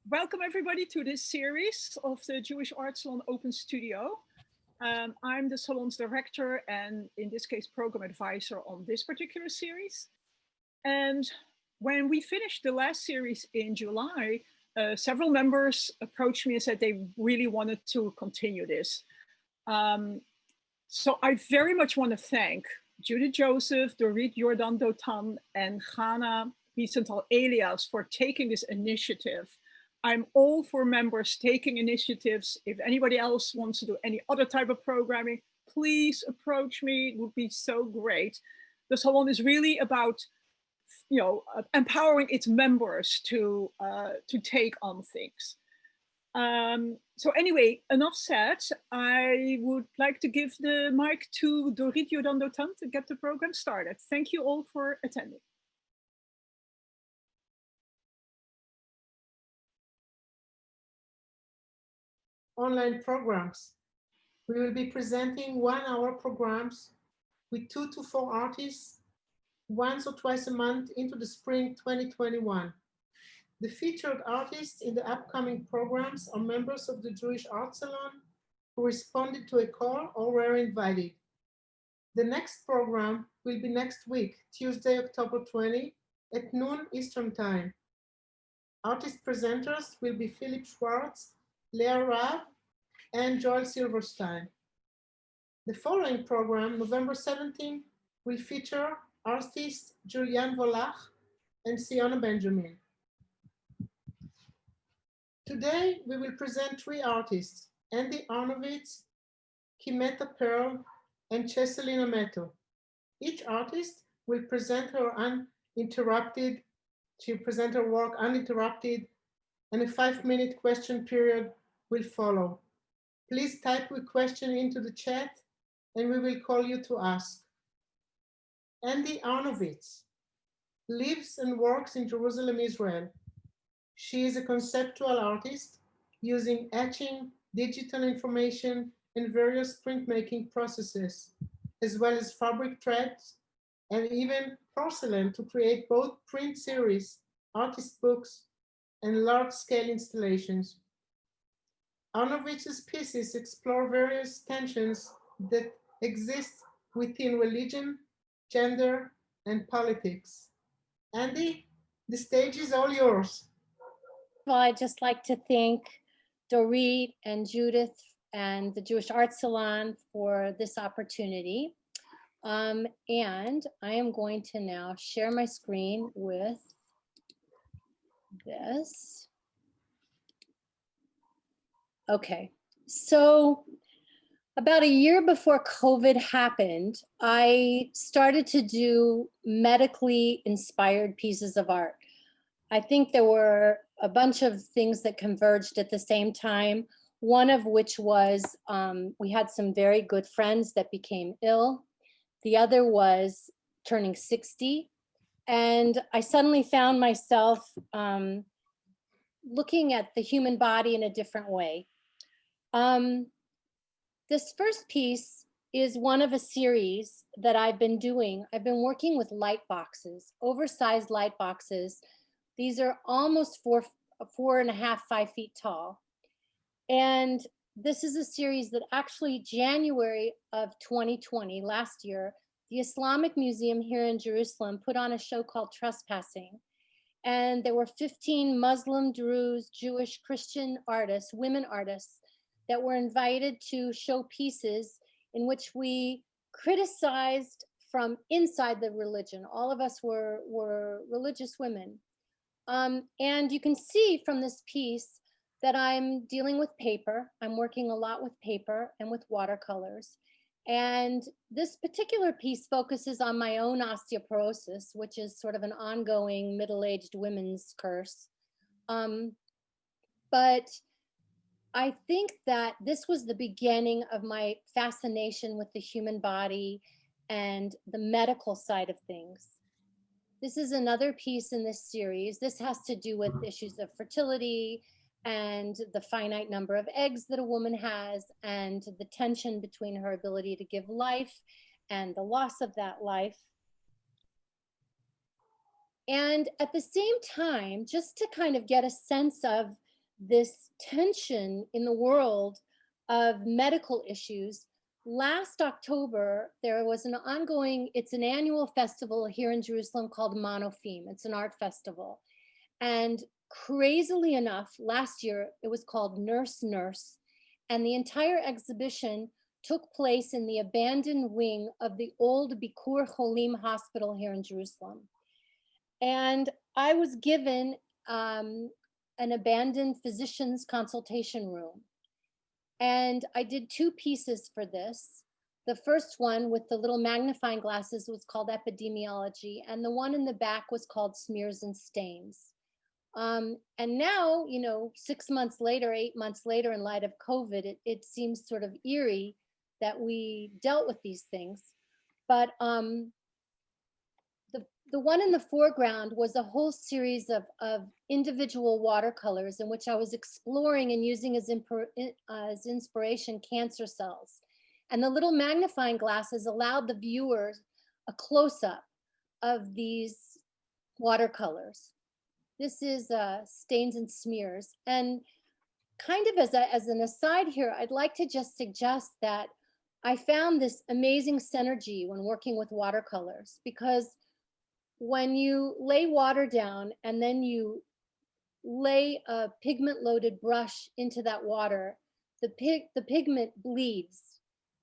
Welcome everybody to this series of the Jewish Art Salon Open Studio. I'm the Salon's director and in this case program advisor on this particular series. And when we finished the last series in July, several members approached me and said they really wanted to continue this. So I very much want to thank Judith Joseph, Dorit Jordan Dotan, and Ghana Wiesenthal Elias for taking this initiative. I'm all for members taking initiatives. If anybody else wants to do any other type of programming, please approach me. It would be so great. The Salon is really about, empowering its members to take on things. So anyway, enough said. I would like to give the mic to Dorit Jordan Dotan to get the program started. Thank you all for attending. Online programs. We will be presenting 1-hour programs with 2 to 4 artists once or twice a month into the spring 2021. The featured artists in the upcoming programs are members of the Jewish Art Salon who responded to a call or were invited. The next program will be next week, Tuesday, October 20 at noon Eastern Time. Artist presenters will be Philip Schwartz, Leah Raab, and Joel Silverstein. The following program, November 17, will feature artists Julianne Volach and Siona Benjamin. Today, we will present 3 artists, Andi Arnovitz, Kimeta Pearl, and Cheslina Meto. Each artist will present her uninterrupted, she'll present her work uninterrupted, and a 5-minute question period will follow. Please type your question into the chat and we will call you to ask. Andi Arnovitz lives and works in Jerusalem, Israel. She is a conceptual artist using etching, digital information, and various printmaking processes, as well as fabric threads and even porcelain to create both print series, artist books, and large-scale installations. Arnovitz's pieces explore various tensions that exist within religion, gender, and politics. Andi, the stage is all yours. Well, I'd just like to thank Dorit and Judith and the Jewish Art Salon for this opportunity. And I am going to now share my screen with this. Okay, so about a year before COVID happened, I started to do medically inspired pieces of art. I think there were a bunch of things that converged at the same time, one of which was we had some very good friends that became ill. The other was turning 60. And I suddenly found myself looking at the human body in a different way. This first piece is one of a series that I've been doing. I've been working with light boxes, oversized light boxes. These are almost 4.5, 5 feet tall. And this is a series that actually January of 2020, last year, the Islamic Museum here in Jerusalem put on a show called Trespassing. And there were 15 Muslim, Druze, Jewish, Christian artists, women artists, that were invited to show pieces in which we criticized from inside the religion. All of us were religious women. And you can see from this piece that I'm dealing with paper. I'm working a lot with paper and with watercolors. And this particular piece focuses on my own osteoporosis, which is sort of an ongoing middle-aged women's curse. But I think that this was the beginning of my fascination with the human body and the medical side of things. This is another piece in this series. This has to do with issues of fertility and the finite number of eggs that a woman has and the tension between her ability to give life and the loss of that life. And at the same time, just to kind of get a sense of this tension in the world of medical issues. Last October, there was an ongoing, it's an annual festival here in Jerusalem called Monofim. It's an art festival. And crazily enough, last year it was called Nurse Nurse. And the entire exhibition took place in the abandoned wing of the old Bikur Cholim hospital here in Jerusalem. And I was given an abandoned physician's consultation room. And I did 2 pieces for this. The first one with the little magnifying glasses was called Epidemiology, and the one in the back was called Smears and Stains. And now, 6 months later, 8 months later, in light of COVID, it seems sort of eerie that we dealt with these things. But the one in the foreground was a whole series of individual watercolors in which I was exploring and using as inspiration cancer cells. And the little magnifying glasses allowed the viewers a close-up of these watercolors. This is Stains and Smears. And kind of as an aside here, I'd like to just suggest that I found this amazing synergy when working with watercolors, because when you lay water down and then you lay a pigment-loaded brush into that water, the pigment bleeds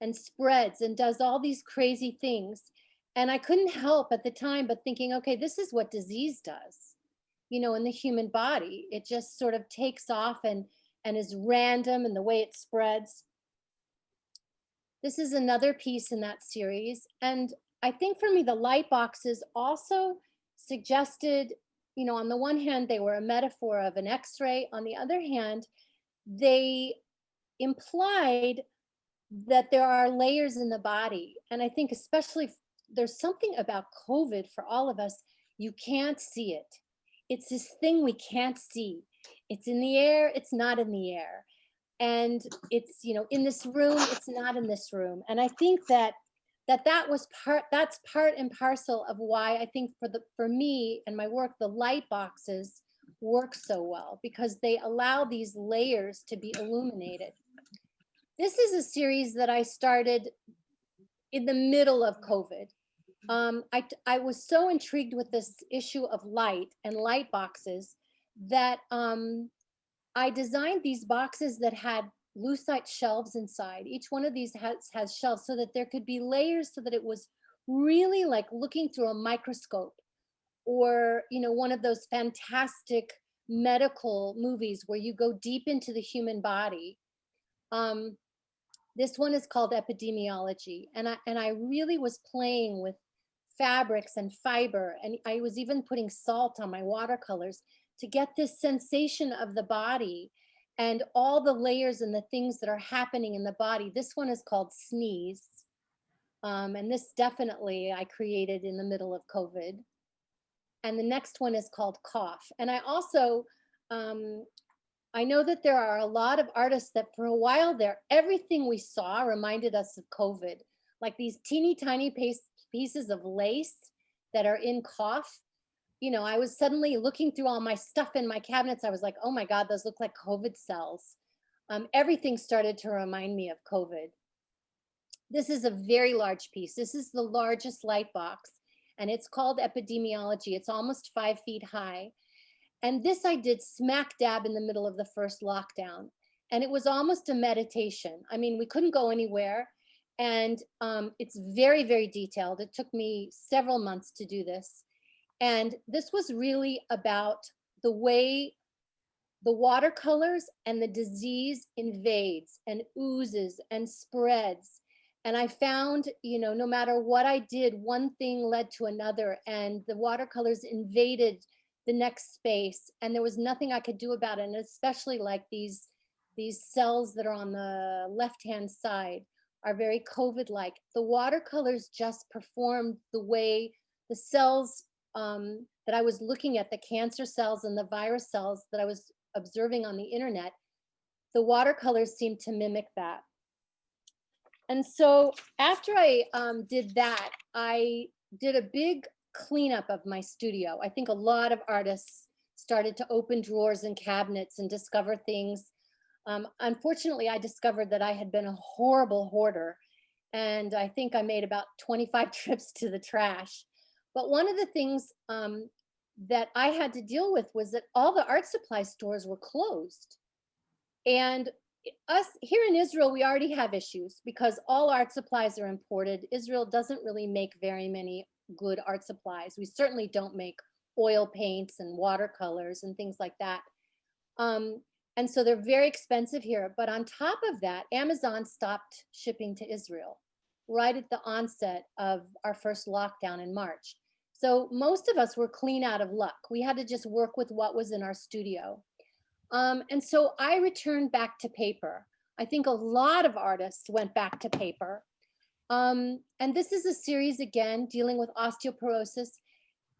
and spreads and does all these crazy things. And I couldn't help at the time but thinking, okay, this is what disease does, in the human body. It just sort of takes off and is random in the way it spreads. This is another piece in that series. And I think for me, the light boxes also suggested, on the one hand, they were a metaphor of an X-ray. On the other hand, they implied that there are layers in the body. And I think especially there's something about COVID for all of us, you can't see it. It's this thing we can't see. It's in the air, it's not in the air. And it's, in this room, it's not in this room. And I think that's part and parcel of why I think for me and my work, the light boxes work so well, because they allow these layers to be illuminated. This is a series that I started in the middle of COVID. I was so intrigued with this issue of light and light boxes that I designed these boxes that had lucite shelves inside. Each one of these has shelves so that there could be layers, so that it was really like looking through a microscope, or one of those fantastic medical movies where you go deep into the human body. This one is called Epidemiology, and I really was playing with fabrics and fiber, and I was even putting salt on my watercolors to get this sensation of the body and all the layers and the things that are happening in the body. This one is called Sneeze. And this definitely I created in the middle of COVID. And the next one is called Cough. And I also, I know that there are a lot of artists that for a while there, everything we saw reminded us of COVID, like these teeny tiny pieces of lace that are in Cough. I was suddenly looking through all my stuff in my cabinets. I was like, oh my God, those look like COVID cells. Everything started to remind me of COVID. This is a very large piece. This is the largest light box, and it's called Epidemiology. It's almost 5 feet high. And this I did smack dab in the middle of the first lockdown. And it was almost a meditation. I mean, we couldn't go anywhere. And it's very, very detailed. It took me several months to do this. And this was really about the way the watercolors and the disease invades and oozes and spreads. And I found, no matter what I did, one thing led to another, and the watercolors invaded the next space, and there was nothing I could do about it. And especially like these cells that are on the left-hand side are very COVID-like. The watercolors just performed the way the cells that I was looking at, the cancer cells and the virus cells that I was observing on the internet, the watercolors seemed to mimic that. And so after I did that, I did a big cleanup of my studio. I think a lot of artists started to open drawers and cabinets and discover things. Unfortunately, I discovered that I had been a horrible hoarder, and I think I made about 25 trips to the trash. But one of the things that I had to deal with was that all the art supply stores were closed. And us here in Israel, we already have issues because all art supplies are imported. Israel doesn't really make very many good art supplies. We certainly don't make oil paints and watercolors and things like that. And so they're very expensive here. But on top of that, Amazon stopped shipping to Israel right at the onset of our first lockdown in March. So most of us were clean out of luck. We had to just work with what was in our studio. And so I returned back to paper. I think a lot of artists went back to paper. And this is a series, again, dealing with osteoporosis.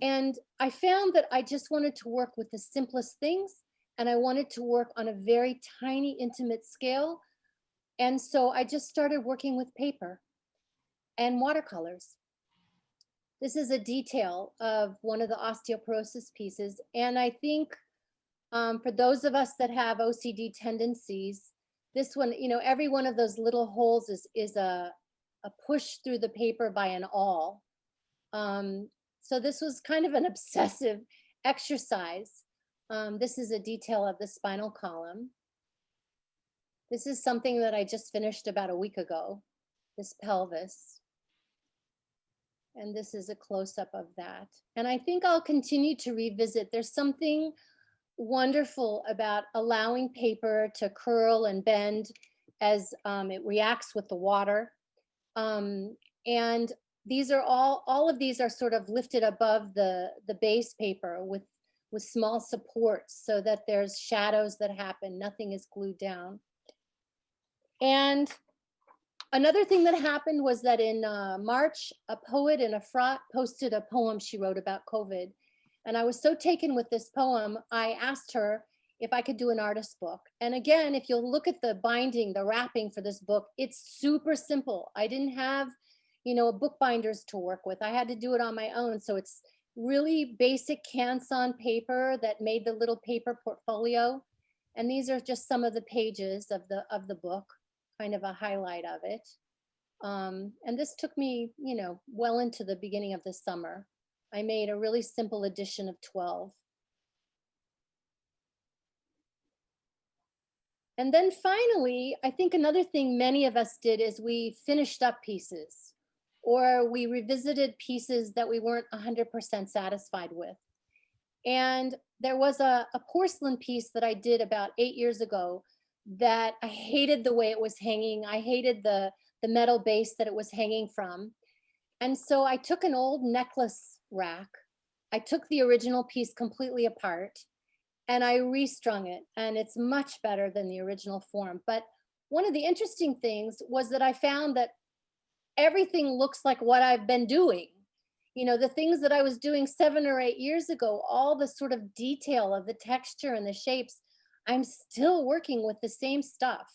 And I found that I just wanted to work with the simplest things, and I wanted to work on a very tiny, intimate scale. And so I just started working with paper and watercolors. This is a detail of one of the osteoporosis pieces. And I think for those of us that have OCD tendencies, this one, you know, every one of those little holes is a push through the paper by an awl. So this was kind of an obsessive exercise. This is a detail of the spinal column. This is something that I just finished about a week ago, this pelvis. And this is a close-up of that. And I think I'll continue to revisit. There's something wonderful about allowing paper to curl and bend as it reacts with the water. And these are all of these are sort of lifted above the base paper with small supports so that there's shadows that happen. Nothing is glued down. And another thing that happened was that in March, a poet in a frat posted a poem she wrote about COVID. And I was so taken with this poem, I asked her if I could do an artist book. And again, if you'll look at the binding, the wrapping for this book, it's super simple. I didn't have, you know, bookbinders to work with. I had to do it on my own. So it's really basic canson paper that made the little paper portfolio. And these are just some of the pages of the book, kind of a highlight of it. And this took me, you know, well into the beginning of the summer. I made a really simple edition of 12. And then finally, I think another thing many of us did is we finished up pieces, or we revisited pieces that we weren't 100% satisfied with. And there was a porcelain piece that I did about 8 years ago that I hated the way it was hanging. I hated the metal base that it was hanging from. And so I took an old necklace rack. I took the original piece completely apart and I restrung it, and it's much better than the original form. But one of the interesting things was that I found that everything looks like what I've been doing. You know, the things that I was doing 7 or 8 years ago, all the sort of detail of the texture and the shapes, I'm still working with the same stuff.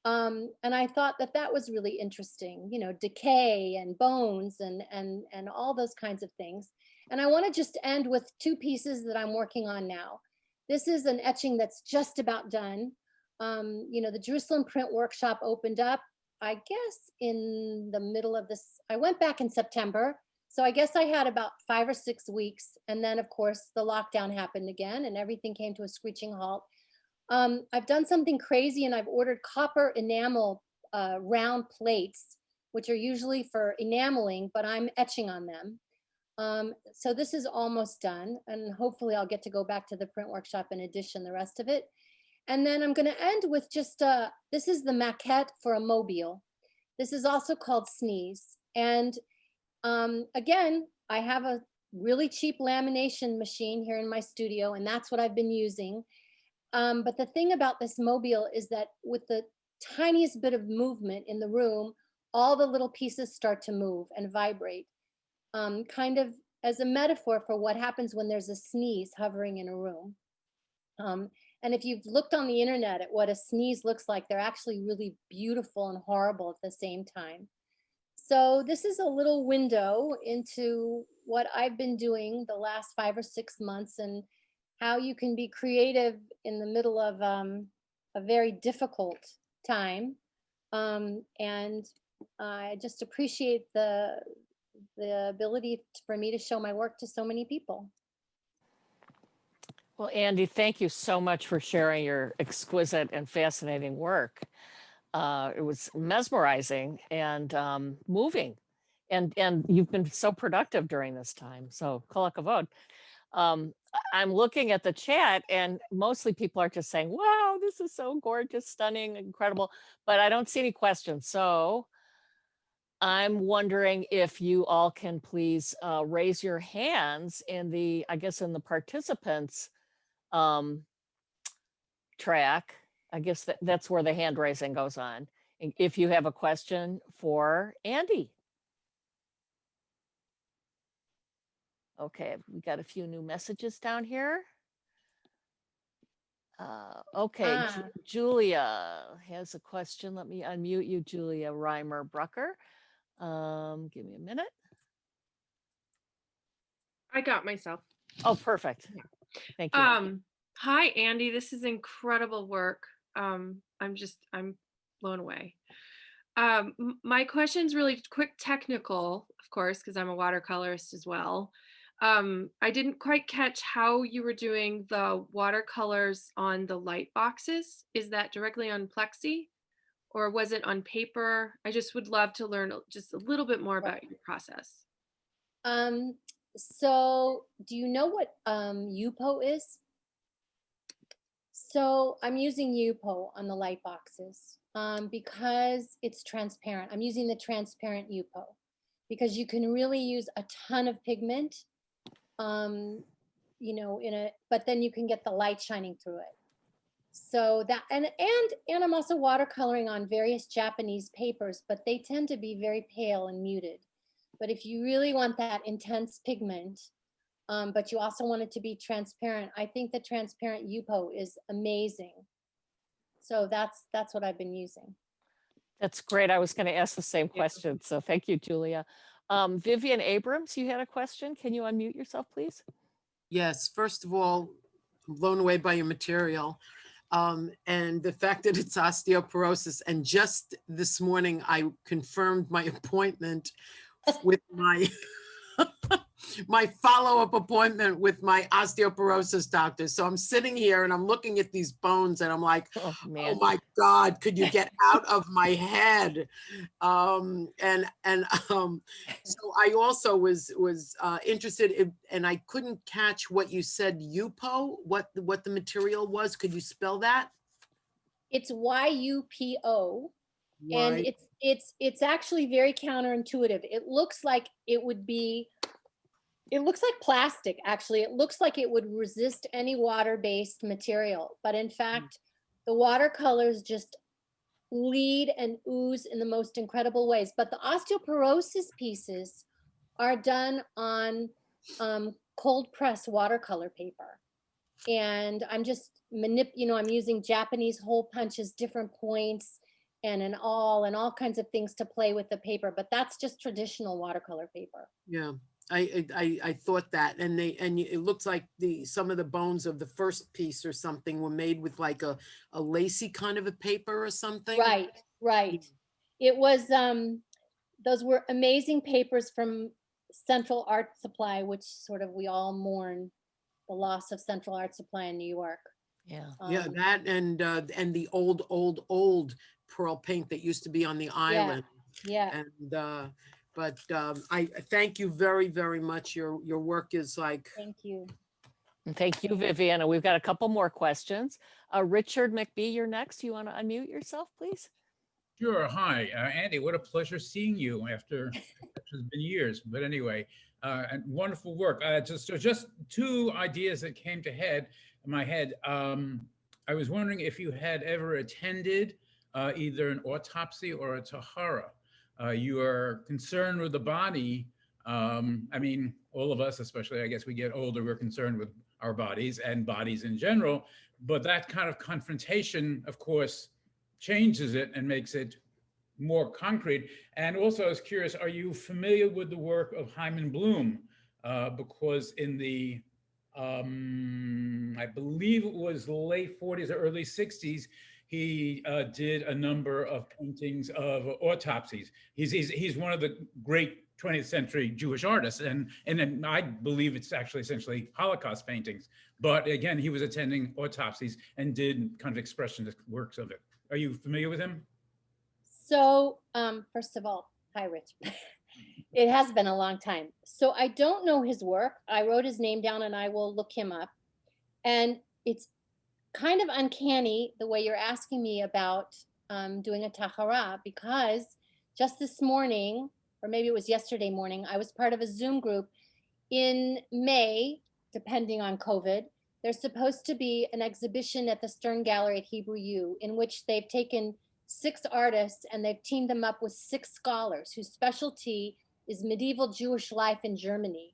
And I thought that that was really interesting, you know, decay and bones and all those kinds of things. And I want to just end with 2 pieces that I'm working on now. This is an etching that's just about done. You know, the Jerusalem Print Workshop opened up, I guess, in the middle of this. I went back in September. So I guess I had about 5 or 6 weeks. And then, of course, the lockdown happened again and everything came to a screeching halt. I've done something crazy and I've ordered copper enamel round plates, which are usually for enameling, but I'm etching on them. So this is almost done, and hopefully I'll get to go back to the print workshop and edition the rest of it. And then I'm going to end with just, this is the maquette for a mobile. This is also called Sneeze. And again, I have a really cheap lamination machine here in my studio, and that's what I've been using. But the thing about this mobile is that with the tiniest bit of movement in the room, all the little pieces start to move and vibrate, kind of as a metaphor for what happens when there's a sneeze hovering in a room. And if you've looked on the internet at what a sneeze looks like, they're actually really beautiful and horrible at the same time. So this is a little window into what I've been doing the last 5 or 6 months and how you can be creative in the middle of a very difficult time. And I just appreciate the ability for me to show my work to so many people. Well, Andi, thank you so much for sharing your exquisite and fascinating work. It was mesmerizing and moving, and you've been so productive during this time. So, kol hakavod. I'm looking at the chat, and mostly people are just saying, "Wow, this is so gorgeous, stunning, incredible," but I don't see any questions. So, I'm wondering if you all can please raise your hands in the, I guess, in the participants track. I guess that's where the hand raising goes on. And if you have a question for Andi. Okay, we got a few new messages down here. Okay, Julia has a question. Let me unmute you, Julia Reimer Brucker. Give me a minute. I got myself. Oh, perfect. Yeah. Thank you. Hi, Andi. This is incredible work. I'm blown away. My question's really quick technical, of course, because I'm a watercolorist as well. I didn't quite catch how you were doing the watercolors on the light boxes. Is that directly on Plexi or was it on paper? I just would love to learn just a little bit more about your process. So do you know what UPO is? So I'm using UPO on the light boxes because it's transparent. I'm using the transparent UPO because you can really use a ton of pigment, you know, but then you can get the light shining through it. So that, and I'm also watercoloring on various Japanese papers, but they tend to be very pale and muted. But if you really want that intense pigment, but you also want it to be transparent, I think the transparent UPO is amazing. So that's what I've been using. That's great. I was going to ask the same question. So thank you, Julia. Vivian Abrams, you had a question. Can you unmute yourself, please? Yes, first of all, I'm blown away by your material. And the fact that it's osteoporosis. And just this morning, I confirmed my appointment with my my follow-up appointment with my osteoporosis doctor. So I'm sitting here and I'm looking at these bones and I'm like, oh my God, could you get out of my head? So I also was interested in, and I couldn't catch what you said, UPO, what the material was. Could you spell that? It's YUPO. And it's actually very counterintuitive. It looks like it looks like plastic, actually. It looks like it would resist any water-based material. But in fact, the watercolors just bleed and ooze in the most incredible ways. But the osteoporosis pieces are done on cold press watercolor paper. And I'm just I'm using Japanese hole punches, different points, and all kinds of things to play with the paper, but that's just traditional watercolor paper. Yeah, I thought that, and it looks like some of the bones of the first piece or something were made with like a lacy kind of a paper or something. Right. It was those were amazing papers from Central Art Supply, which sort of we all mourn the loss of Central Art Supply in New York. Yeah. Yeah, that and the old pearl paint that used to be on the island. Yeah. And but I thank you very, very much. Your work is like. Thank you. Thank you, Vivian. And we've got a couple more questions. Richard McBee, you're next. You want to unmute yourself, please? Sure. Hi, Andi. What a pleasure seeing you after it's been years. But anyway, and wonderful work. Just two ideas that came to my head. I was wondering if you had ever attended either an autopsy or a tahara. You are concerned with the body. I mean, all of us, especially, I guess we get older, we're concerned with our bodies and bodies in general. But that kind of confrontation, of course, changes it and makes it more concrete. And also, I was curious, are you familiar with the work of Hyman Bloom? Because in the I believe it was late 40s or early 60s, he did a number of paintings of autopsies. He's one of the great 20th century Jewish artists, and I believe it's actually essentially Holocaust paintings. But again, he was attending autopsies and did kind of expressionist works of it. Are you familiar with him? So, first of all, hi, Rich. It has been a long time. So I don't know his work. I wrote his name down and I will look him up. And it's kind of uncanny the way you're asking me about doing a tahara, because just this morning, or maybe it was yesterday morning, I was part of a Zoom group in May, depending on COVID. There's supposed to be an exhibition at the Stern Gallery at Hebrew U in which they've taken 6 artists and they've teamed them up with 6 scholars whose specialty is medieval Jewish life in Germany.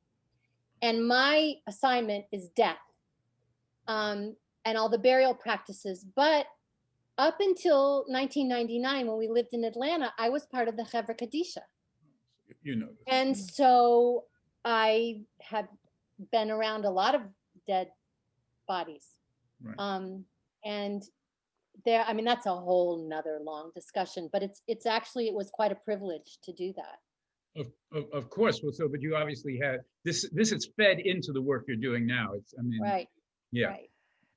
And my assignment is death and all the burial practices. But up until 1999, when we lived in Atlanta, I was part of the Chevra Kadisha. You know this. And so I have been around a lot of dead bodies. Right. And there, I mean, that's a whole nother long discussion, but it's actually, it was quite a privilege to do that. Of course. Well, so, but you obviously had this is fed into the work you're doing now. It's, I mean, Right. yeah. Right.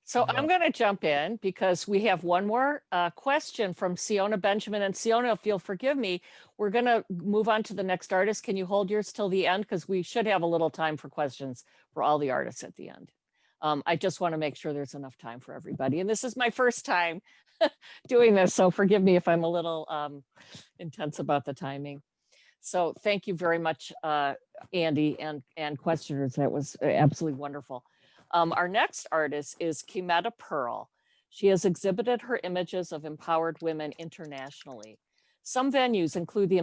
So Yeah. I'm going to jump in because we have one more question from Siona Benjamin. And Siona, if you'll forgive me, we're going to move on to the next artist. Can you hold yours till the end? Because we should have a little time for questions for all the artists at the end. I just want to make sure there's enough time for everybody. And this is my first time doing this, so forgive me if I'm a little intense about the timing. So thank you very much, Andi and questioners. That was absolutely wonderful. Our next artist is Kimeta Pearl. She has exhibited her images of empowered women internationally. Some venues include the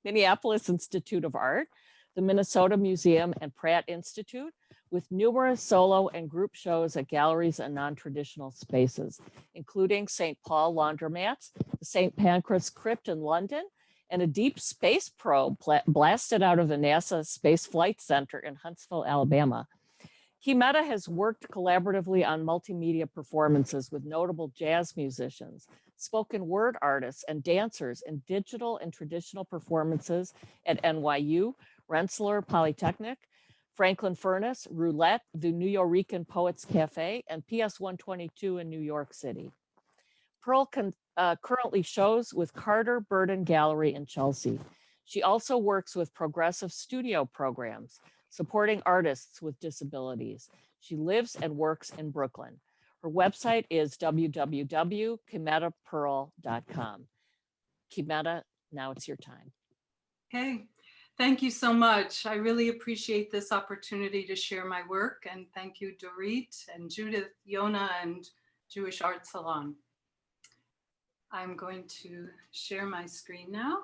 Minneapolis Institute of Art, the Minnesota Museum and Pratt Institute, with numerous solo and group shows at galleries and non-traditional spaces, including St. Paul Laundromats, the St. Pancras Crypt in London, and a deep space probe blasted out of the NASA Space Flight Center in Huntsville, Alabama. Kimeta has worked collaboratively on multimedia performances with notable jazz musicians, spoken word artists, and dancers in digital and traditional performances at NYU, Rensselaer Polytechnic, Franklin Furnace, Roulette, the New Yorican Poets Cafe, and PS 122 in New York City. Pearl currently shows with Carter Burden Gallery in Chelsea. She also works with progressive studio programs, supporting artists with disabilities. She lives and works in Brooklyn. Her website is www.kimetapearl.com. Kimeta, now it's your time. Okay, thank you so much. I really appreciate this opportunity to share my work, and thank you, Dorit and Judith, Yona, and Jewish Art Salon. I'm going to share my screen now.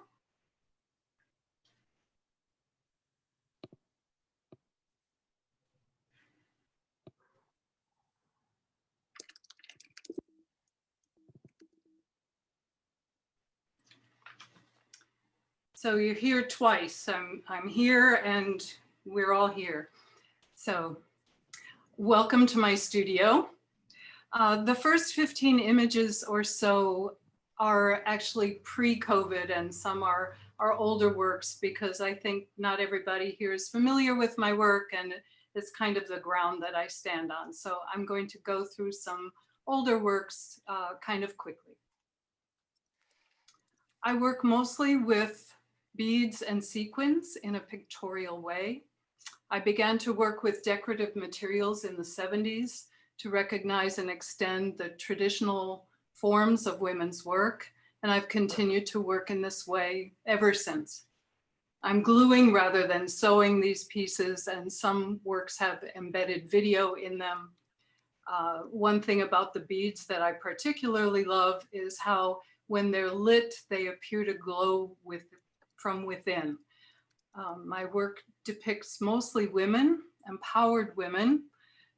So you're here twice. I'm here and we're all here. So welcome to my studio. The first 15 images or so are actually pre-COVID, and some are older works, because I think not everybody here is familiar with my work, and it's kind of the ground that I stand on. So I'm going to go through some older works kind of quickly. I work mostly with beads and sequins in a pictorial way. I began to work with decorative materials in the 70s to recognize and extend the traditional forms of women's work, and I've continued to work in this way ever since. I'm gluing rather than sewing these pieces, and some works have embedded video in them. One thing about the beads that I particularly love is how when they're lit, they appear to glow from within. My work depicts mostly women, empowered women.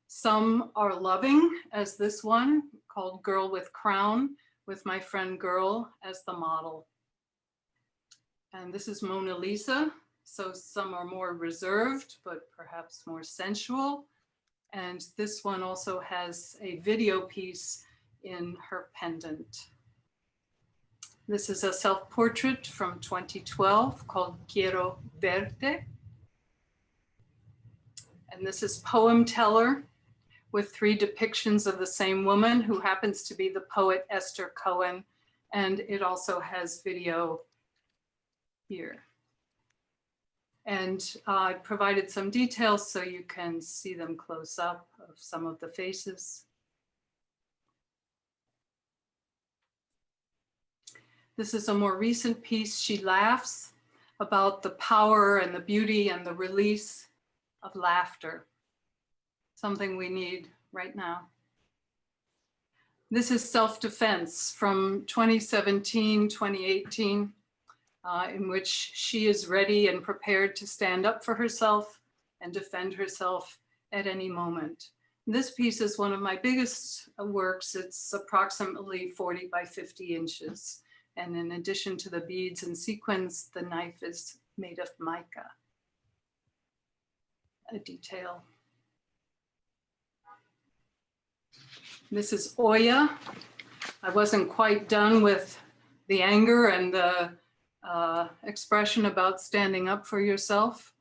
Some are loving, as this one called Girl with Crown, with my friend Girl as the model. And this is Mona Lisa, So some are more reserved, but perhaps more sensual. And this one also has a video piece in her pendant. This is a self-portrait from 2012 called Quiero Verte. And this is Poem Teller with 3 depictions of the same woman who happens to be the poet Esther Cohen. And it also has video here. And I provided some details so you can see them close up of some of the faces. This is a more recent piece. She laughs about the power and the beauty and the release of laughter, something we need right now. This is Self-Defense from 2017, 2018, in which she is ready and prepared to stand up for herself and defend herself at any moment. This piece is one of my biggest works. It's approximately 40 by 50 inches. And in addition to the beads and sequins, the knife is made of mica, a detail. This is Oya. I wasn't quite done with the anger and the expression about standing up for yourself.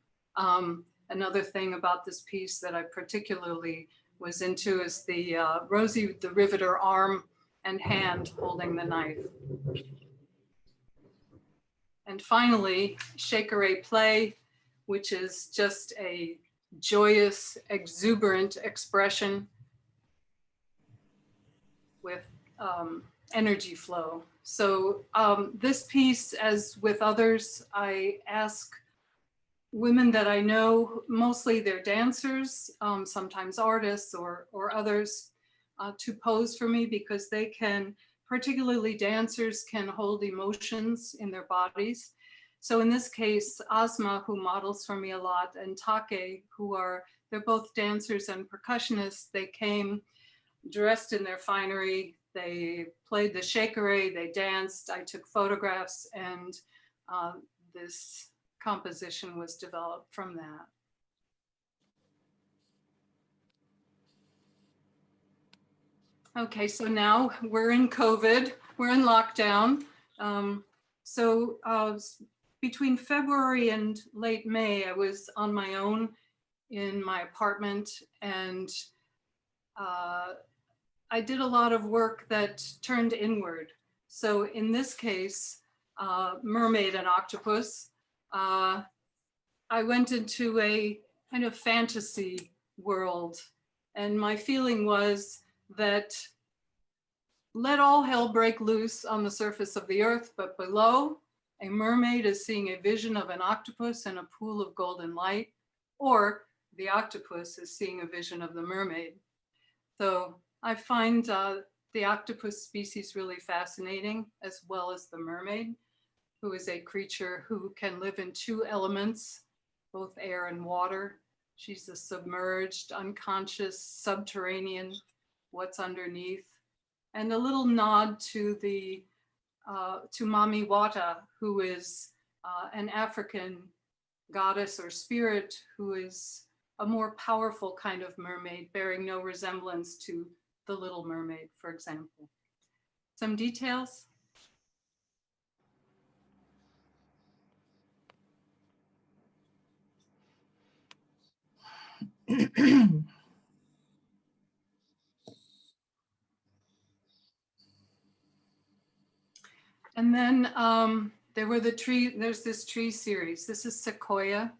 Another thing about this piece that I particularly was into is the Rosie the Riveter arm and hand holding the knife. And finally, Shakere Play, which is just a joyous, exuberant expression with energy flow. So this piece, as with others, I ask women that I know, mostly they're dancers, sometimes artists or others, to pose for me because they can, particularly dancers, can hold emotions in their bodies. So in this case, Asma, who models for me a lot, and Take, they're both dancers and percussionists. They came dressed in their finery. They played the shakere, they danced, I took photographs, and this composition was developed from that. Okay, so now we're in COVID, we're in lockdown. Between February and late May, I was on my own in my apartment, and I did a lot of work that turned inward. So in this case, Mermaid and Octopus, I went into a kind of fantasy world, and my feeling was that let all hell break loose on the surface of the earth, but below, a mermaid is seeing a vision of an octopus in a pool of golden light, or the octopus is seeing a vision of the mermaid. So I find the octopus species really fascinating, as well as the mermaid, who is a creature who can live in 2 elements, both air and water. She's a submerged, unconscious, subterranean, what's underneath, and a little nod to the to Mami Wata, who is an African goddess or spirit who is a more powerful kind of mermaid, bearing no resemblance to the Little Mermaid, for example. Some details. And then there's this tree series. This is Sequoia.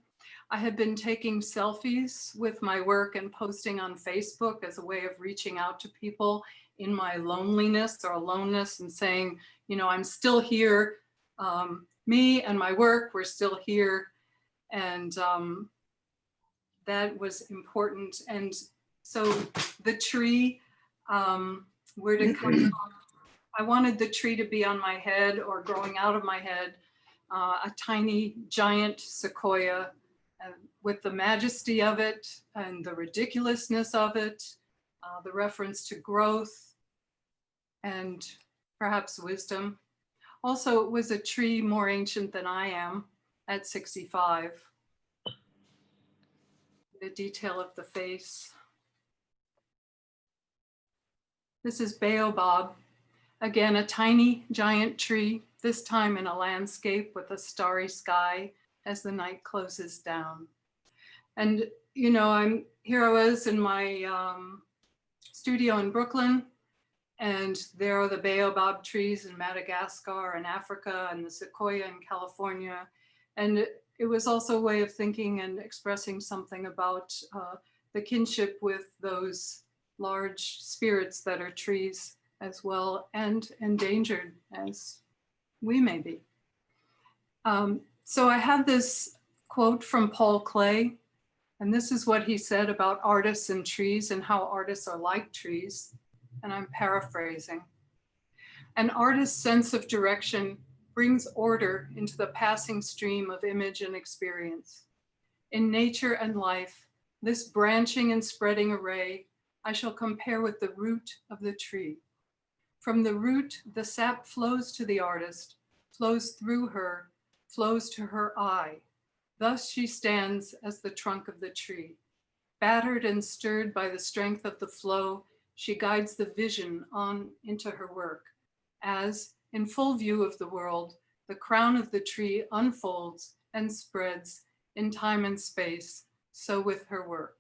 I had been taking selfies with my work and posting on Facebook as a way of reaching out to people in my loneliness or aloneness and saying, you know, I'm still here. Me and my work, we're still here. And that was important. And so the tree, where to come from? I wanted the tree to be on my head or growing out of my head, a tiny giant sequoia with the majesty of it and the ridiculousness of it, the reference to growth and perhaps wisdom. Also, it was a tree more ancient than I am. at 65. The detail of the face. This is Baobab. Again, a tiny giant tree, this time in a landscape with a starry sky as the night closes down. And, you know, here I was in my studio in Brooklyn, and there are the baobab trees in Madagascar and Africa and the sequoia in California. And it was also a way of thinking and expressing something about the kinship with those large spirits that are trees as well, and endangered as we may be. So I had this quote from Paul Klee, and this is what he said about artists and trees and how artists are like trees. And I'm paraphrasing. An artist's sense of direction brings order into the passing stream of image and experience. In nature and life, this branching and spreading array I shall compare with the root of the tree. From the root, the sap flows to the artist, flows through her, flows to her eye. Thus she stands as the trunk of the tree. Battered and stirred by the strength of the flow, she guides the vision on into her work. As, in full view of the world, the crown of the tree unfolds and spreads in time and space, so with her work.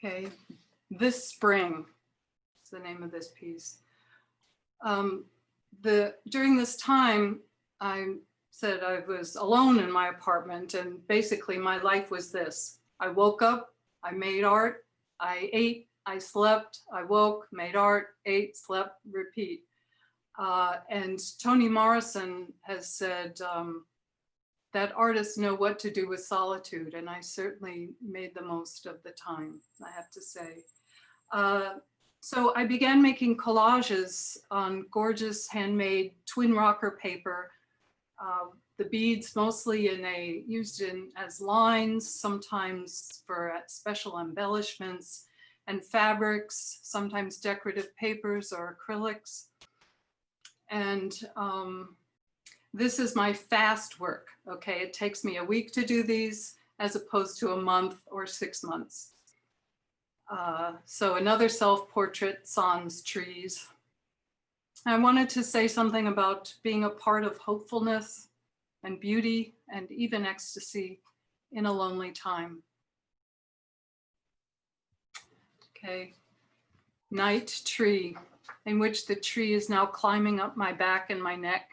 Okay, This Spring is the name of this piece. During this time, I said I was alone in my apartment, and basically my life was this. I woke up, I made art, I ate, I slept, I woke, made art, ate, slept, repeat. And Toni Morrison has said that artists know what to do with solitude, and I certainly made the most of the time, I have to say. So I began making collages on gorgeous handmade twin rocker paper. The beads mostly used as lines, sometimes for special embellishments, and fabrics, sometimes decorative papers or acrylics. And this is my fast work, okay? It takes me a week to do these as opposed to a month or 6 months. So another self-portrait, sans trees. I wanted to say something about being a part of hopefulness and beauty and even ecstasy in a lonely time. Okay, Night Tree, in which the tree is now climbing up my back and my neck.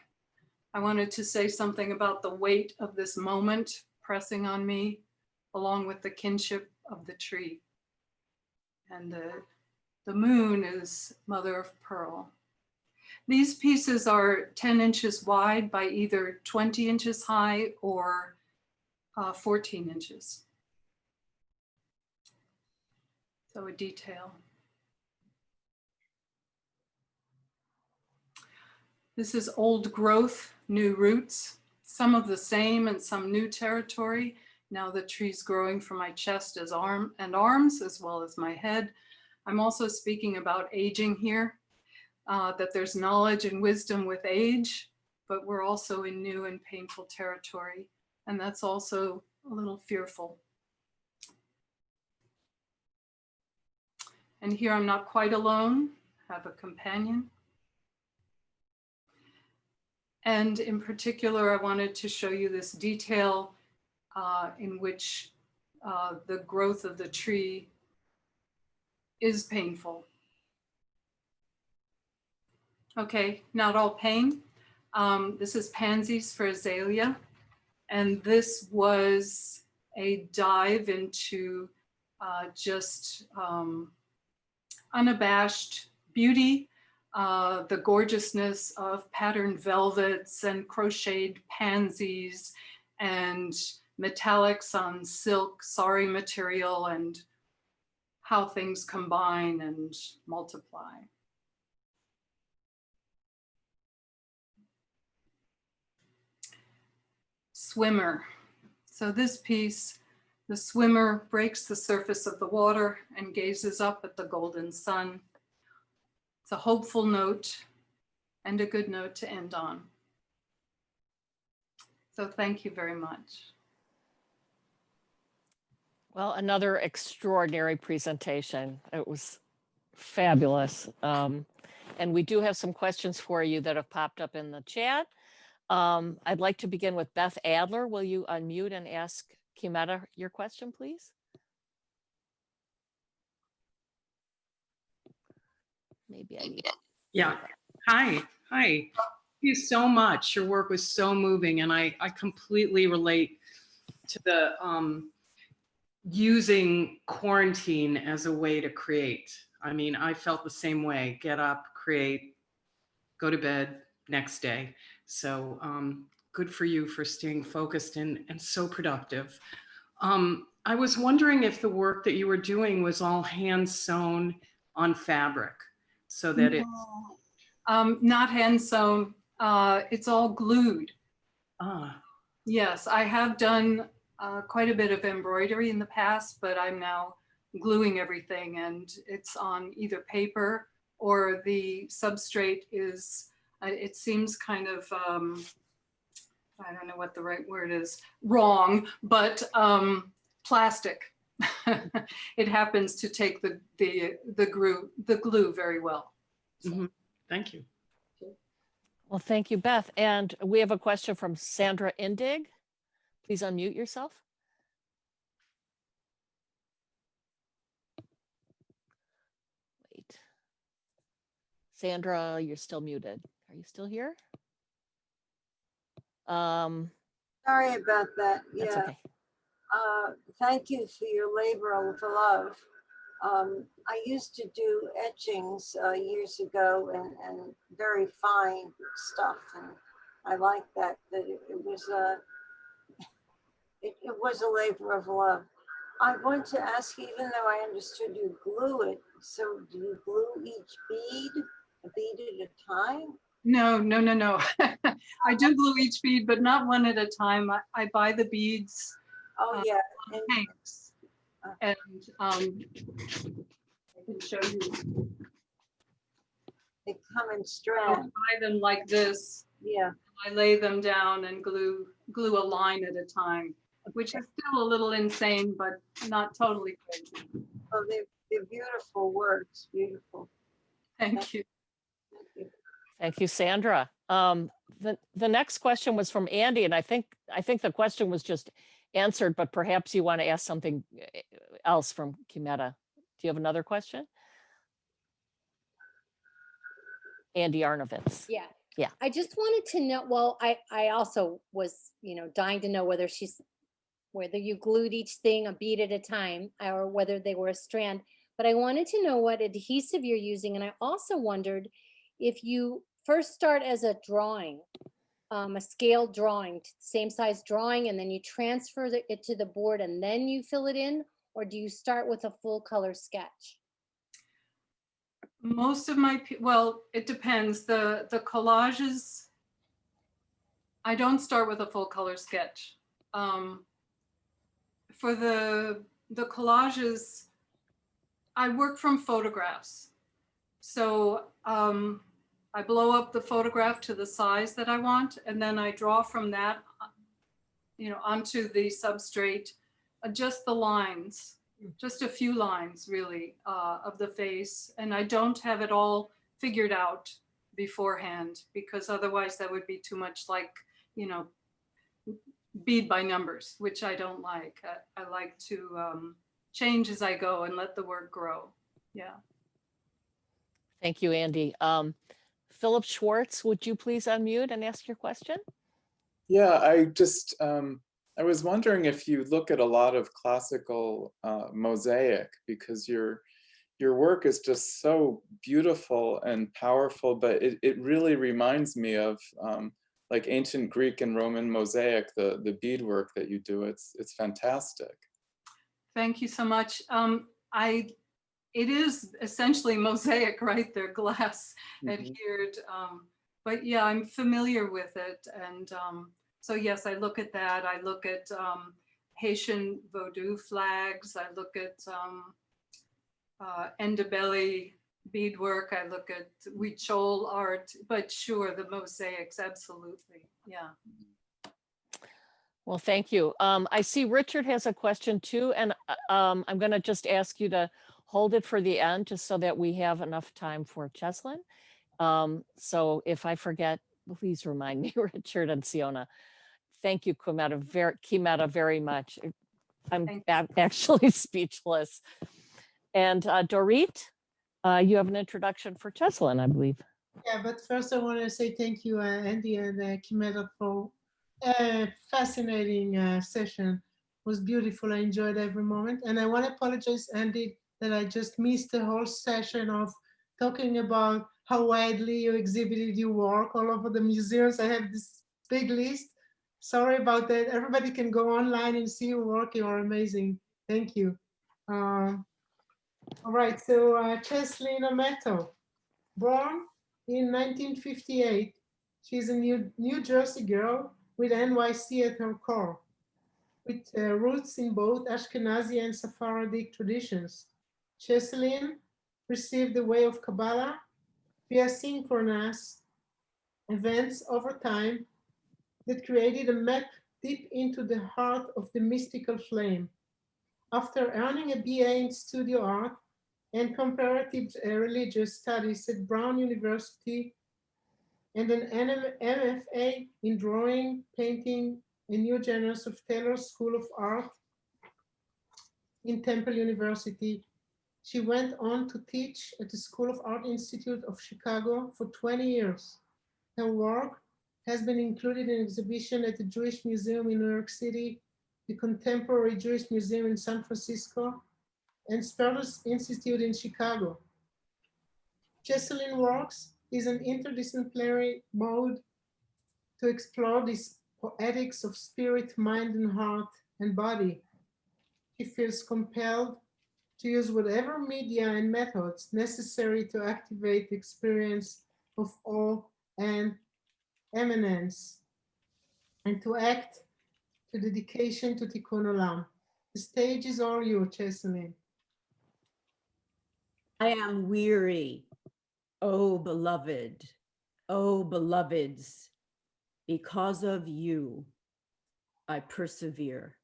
I wanted to say something about the weight of this moment pressing on me, along with the kinship of the tree. And the moon is mother of pearl. These pieces are 10 inches wide by either 20 inches high or 14 inches. So a detail. This is old growth, new roots, some of the same and some new territory. Now the tree's growing from my chest as arms, as well as my head. I'm also speaking about aging here, that there's knowledge and wisdom with age, but we're also in new and painful territory. And that's also a little fearful. And here I'm not quite alone, I have a companion. And in particular, I wanted to show you this detail in which the growth of the tree is painful. Okay, not all pain. This is Pansies for Azalea. And this was a dive into just unabashed beauty, the gorgeousness of patterned velvets and crocheted pansies and metallics on silk, sari material, and how things combine and multiply. Swimmer. So this piece, the swimmer breaks the surface of the water and gazes up at the golden sun. It's a hopeful note and a good note to end on. So thank you very much. Well, another extraordinary presentation. It was fabulous. And we do have some questions for you that have popped up in the chat. I'd like to begin with Beth Adler. Will you unmute and ask Kimeta your question, please? Maybe I need. Yeah. Hi. Thank you so much. Your work was so moving, and I completely relate to the using quarantine as a way to create. I mean, I felt the same way. Get up, create, go to bed, next day. So good for you for staying focused and so productive. I was wondering if the work that you were doing was all hand sewn on fabric, so that it's not hand sewn. It's all glued. ah. Yes, I have done quite a bit of embroidery in the past, but I'm now gluing everything, and it's on either paper or the substrate is, it seems kind of, I don't know what the right word is, wrong, but plastic. It happens to take the glue very well. So. Mm-hmm. Thank you. Well, thank you, Beth. And we have a question from Sandra Indig. Please unmute yourself. Wait. Sandra, you're still muted. Are you still here? Sorry about that. That's Yeah. okay. Thank you for your labor of love. I used to do etchings years ago and very fine stuff, and I like that it was a labor of love. I want to ask, even though I understood you glue it, so do you glue each bead, a bead at a time? No. I do glue each bead, but not one at a time. I buy the beads. Oh yeah, tanks, and I can show you. they come in I strands. buy them like this. Yeah. I lay them down and glue a line at a time, which is still a little insane, but not totally crazy. Oh, they're beautiful works. Beautiful. Thank you. Thank you. Thank you, Sandra. The next question was from Andi, and I think the question was just answered, but perhaps you want to ask something else from Kimeta. Do you have another question? Andi Arnovitz. Yeah. Yeah. I just wanted to know, well, I also was, dying to know whether you glued each thing a bead at a time or whether they were a strand, but I wanted to know what adhesive you're using. And I also wondered if you first start as a drawing, a scale drawing, same size drawing, and then you transfer it to the board and then you fill it in, or do you start with a full color sketch? Most of well, it depends. The collages, I don't start with a full color sketch. For the collages, I work from photographs. So I blow up the photograph to the size that I want, and then I draw from that, onto the substrate, just the lines, just a few lines really of the face. And I don't have it all figured out beforehand, because otherwise that would be too much like, bead by numbers, which I don't like. I like to change as I go and let the work grow. Yeah. Thank you, Andi. Philip Schwartz, would you please unmute and ask your question? Yeah, I was wondering if you look at a lot of classical mosaic, because your work is just so beautiful and powerful, but it really reminds me of like ancient Greek and Roman mosaic, the beadwork that you do. It's fantastic. Thank you so much. It is essentially mosaic, right? They're glass adhered. But yeah, I'm familiar with it. And so yes, I look at that. I look at Haitian Vodou flags. I look at Ndebele beadwork, I look at huichol art, but sure, the mosaics, absolutely. Yeah. Well, thank you. I see Richard has a question too, and I'm going to just ask you to hold it for the end, just so that we have enough time for Cheslyn. So if I forget, please remind me, Richard and Siona. Thank you, Kimeta, very much. I'm actually speechless. And Dorit, you have an introduction for Cheslyn, I believe. Yeah, but first I want to say thank you, Andy and Kimeta, for a fascinating session. It was beautiful. I enjoyed every moment. And I want to apologize, Andy, that I just missed the whole session of talking about how widely you exhibited your work all over the museums. I have this big list. Sorry about that. Everybody can go online and see your work. You are amazing. Thank you. All right, so Cheslina Meto, born in 1958, she's a New Jersey girl with NYC at her core, with roots in both Ashkenazi and Sephardic traditions. Cheselyn received the way of Kabbalah via synchronous events over time that created a map deep into the heart of the mystical flame. After earning a BA in studio art and comparative religious studies at Brown University and an MFA in drawing, painting, and new genres of Taylor School of Art in Temple University, she went on to teach at the School of Art Institute of Chicago for 20 years. Her work has been included in exhibition at the Jewish Museum in New York City, the Contemporary Jewish Museum in San Francisco, and Spertus Institute in Chicago. Cheselyn Works is an interdisciplinary mode to explore this poetics of spirit, mind, and heart and body. She feels compelled to use whatever media and methods necessary to activate the experience of awe and eminence, and to act to dedication to Tikkun Olam. The stage is all yours, Cheselyn. I am weary, oh beloved, oh beloveds, because of you, I persevere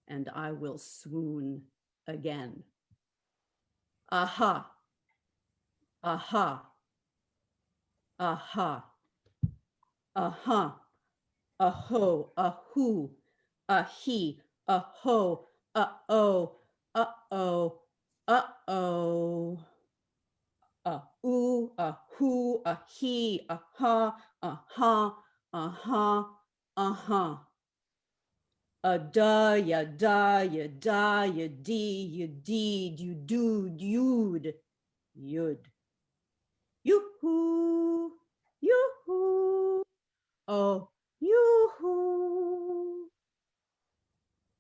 and I will swoon again. Aha, aha, aha, aha, aho, ahu, ahi, aho, uh-oh, uh-oh, uh-oh. Ooh, who, he, ha, ha, uh-huh, uh-huh. Da, ya da, ya da, ya dee, you deed, you dude, you'd, yud. Yoo-hoo, yoo-hoo, oh, yoo-hoo.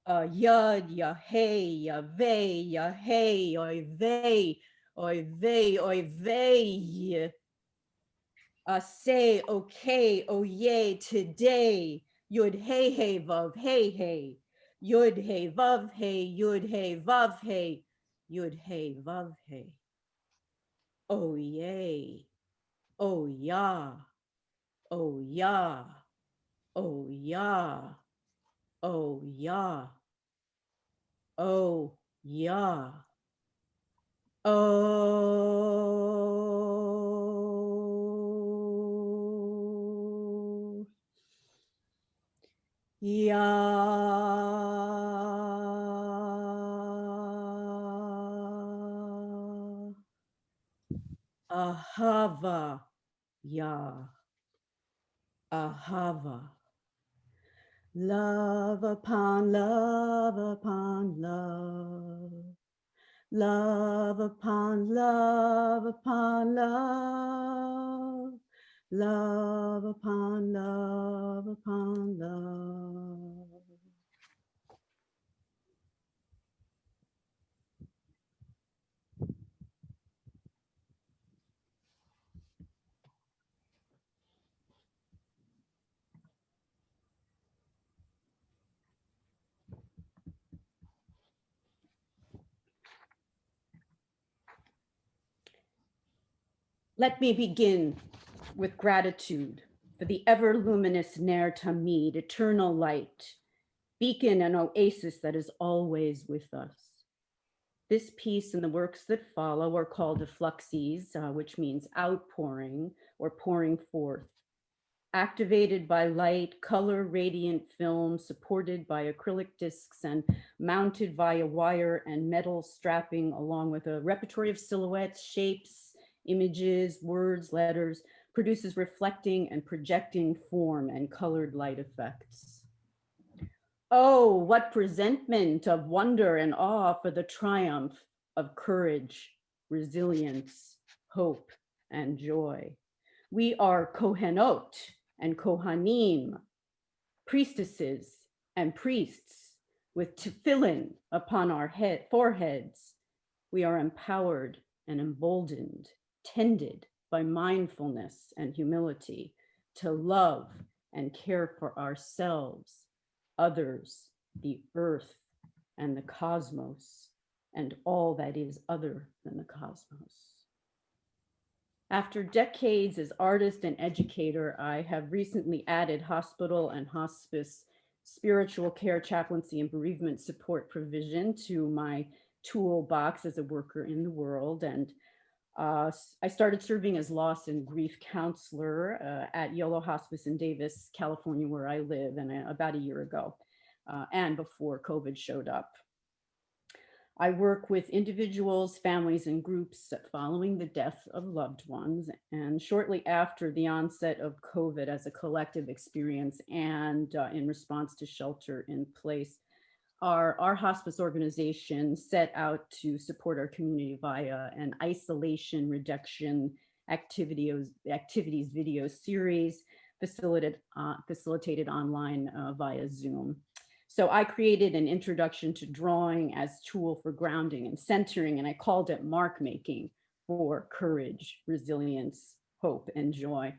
Yud, ya hey, ya vey, ya hey, oy vey, oy vey, oy vey. Say, okay, oh yay, today. Yud hey hey vav hey hey. Yud hey vav hey, yud hey vav hey, yud hey vav hey. Oh yay, oh yeah, oh yeah, oh yeah, oh yeah, oh yeah. Oh, yeah. Ahava, yeah. Ahava. Love upon love upon love. Love upon love upon love. Love upon love upon love. Let me begin with gratitude for the ever luminous Ner Tamid, eternal light, beacon and oasis that is always with us. This piece and the works that follow are called effluxies, which means outpouring or pouring forth. Activated by light, color radiant film supported by acrylic discs and mounted via wire and metal strapping, along with a repertoire of silhouettes, shapes, images, words, letters, produces reflecting and projecting form and colored light effects. Oh, what presentment of wonder and awe for the triumph of courage, resilience, hope, and joy. We are Kohenot and Kohanim, priestesses and priests with tefillin upon our foreheads. We are empowered and emboldened, tended by mindfulness and humility to love and care for ourselves, others, the earth, and the cosmos, and all that is other than the cosmos. After decades as artist and educator, I have recently added hospital and hospice, spiritual care, chaplaincy, and bereavement support provision to my toolbox as a worker in the world. And I started serving as loss and grief counselor at Yolo Hospice in Davis, California, where I live, and about a year ago, and before COVID showed up. I work with individuals, families, and groups following the death of loved ones, and shortly after the onset of COVID as a collective experience and in response to shelter in place. Our hospice organization set out to support our community via an isolation rejection activities video series facilitated online via Zoom. So I created an introduction to drawing as tool for grounding and centering, and I called it mark making for courage, resilience, hope, and joy.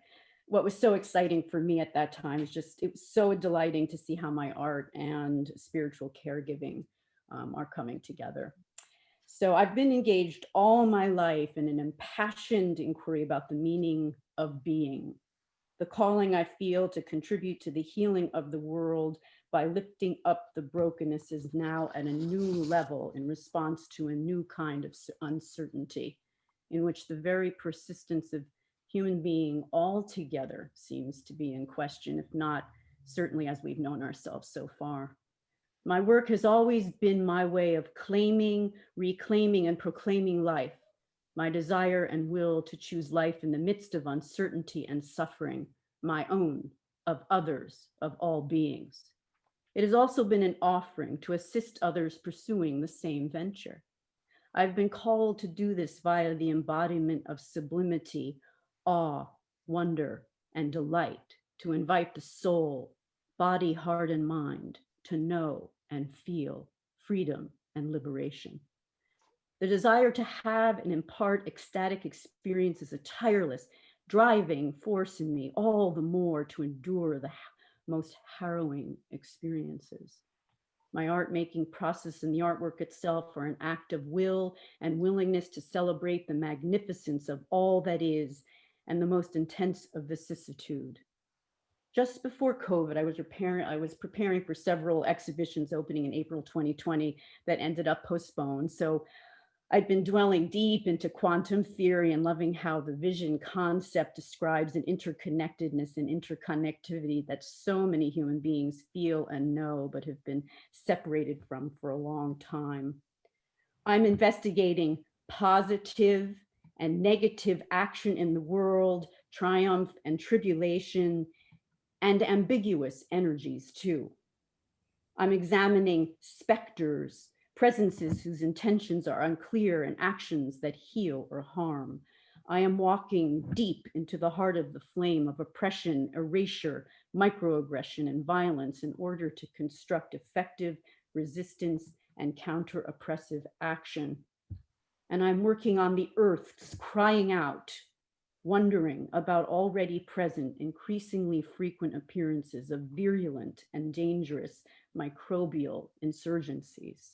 What was so exciting for me at that time is it was so delighting to see how my art and spiritual caregiving are coming together. So I've been engaged all my life in an impassioned inquiry about the meaning of being, the calling I feel to contribute to the healing of the world by lifting up the brokenness is now at a new level in response to a new kind of uncertainty in which the very persistence of human being altogether seems to be in question, if not certainly as we've known ourselves so far. My work has always been my way of claiming, reclaiming, and proclaiming life, my desire and will to choose life in the midst of uncertainty and suffering, my own, of others, of all beings. It has also been an offering to assist others pursuing the same venture. I've been called to do this via the embodiment of sublimity, awe, wonder, and delight, to invite the soul, body, heart, and mind to know and feel freedom and liberation. The desire to have and impart ecstatic experience is a tireless, driving force in me, all the more to endure the most harrowing experiences. My art making process and the artwork itself are an act of will and willingness to celebrate the magnificence of all that is and the most intense of vicissitude. Just before COVID, I was preparing for several exhibitions opening in April 2020 that ended up postponed. So I'd been dwelling deep into quantum theory and loving how the vision concept describes an interconnectedness and interconnectivity that so many human beings feel and know, but have been separated from for a long time. I'm investigating positive and negative action in the world, triumph and tribulation, and ambiguous energies too. I'm examining specters, presences whose intentions are unclear, and actions that heal or harm. I am walking deep into the heart of the flame of oppression, erasure, microaggression, and violence in order to construct effective resistance and counter-oppressive action. And I'm working on the earth's crying out, wondering about already present, increasingly frequent appearances of virulent and dangerous microbial insurgencies.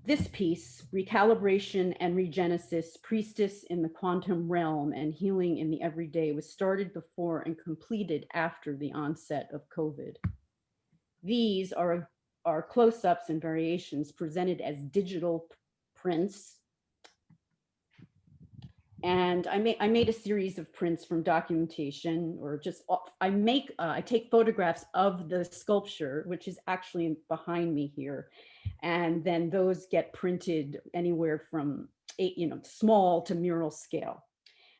This piece, Recalibration and Regenesis, Priestess in the Quantum Realm and Healing in the Everyday, was started before and completed after the onset of COVID. These are close-ups and variations presented as digital prints. And I made a series of prints from documentation, or just, I take photographs of the sculpture, which is actually behind me here. And then those get printed anywhere from small to mural scale.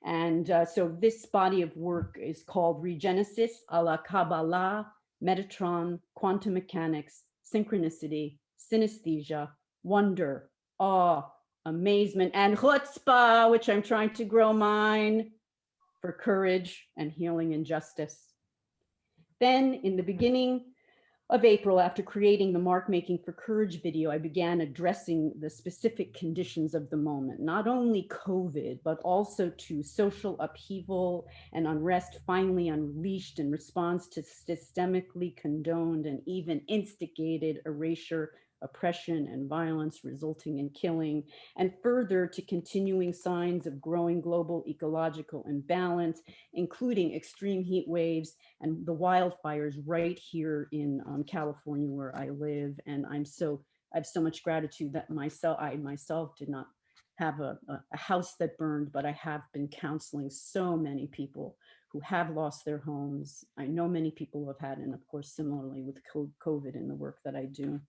And so this body of work is called Regenesis a la Kabbalah, Metatron, Quantum Mechanics, Synchronicity, Synesthesia, Wonder, Awe, Amazement, and Chutzpah, which I'm trying to grow mine, for courage and healing and justice. Then in the beginning of April, after creating the Mark Making for Courage video, I began addressing the specific conditions of the moment, not only COVID, but also to social upheaval and unrest finally unleashed in response to systemically condoned and even instigated erasure, oppression, and violence resulting in killing, and further to continuing signs of growing global ecological imbalance, including extreme heat waves and the wildfires right here in California where I live. And I have so much gratitude that I myself did not have a house that burned, but I have been counseling so many people who have lost their homes. I know many people who have had, and of course, similarly with COVID in the work that I do.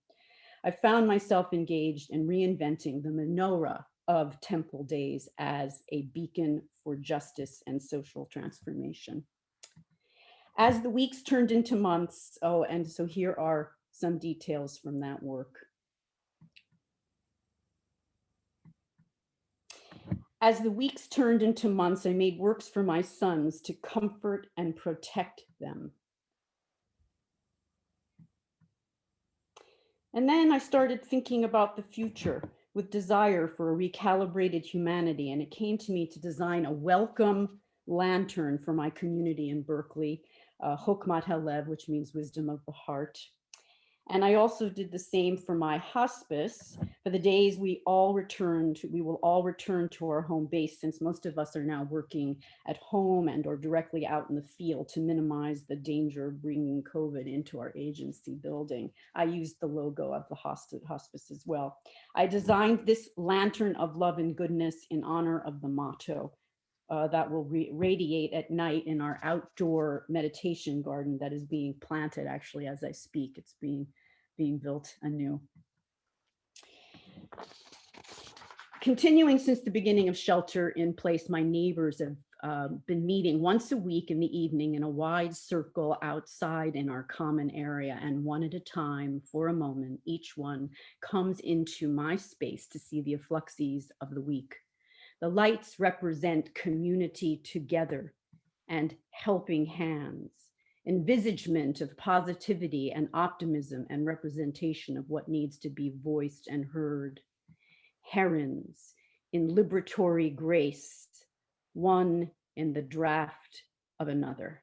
I found myself engaged in reinventing the menorah of temple days as a beacon for justice and social transformation. As the weeks turned into months, and so here are some details from that work. As the weeks turned into months, I made works for my sons to comfort and protect them. And then I started thinking about the future with desire for a recalibrated humanity. And it came to me to design a welcome lantern for my community in Berkeley, Chokmat Halev, which means wisdom of the heart. And I also did the same for my hospice for the days we will all return to our home base, since most of us are now working at home and or directly out in the field to minimize the danger of bringing COVID into our agency building. I used the logo of the hospice as well. I designed this lantern of love and goodness in honor of the motto that will radiate at night in our outdoor meditation garden that is being planted actually as I speak. It's being built anew. Continuing since the beginning of shelter in place, my neighbors have been meeting once a week in the evening in a wide circle outside in our common area, and one at a time, for a moment, each one comes into my space to see the effluxies of the week. The lights represent community together and helping hands, envisagement of positivity and optimism and representation of what needs to be voiced and heard. Herons in liberatory grace, one in the draft of another.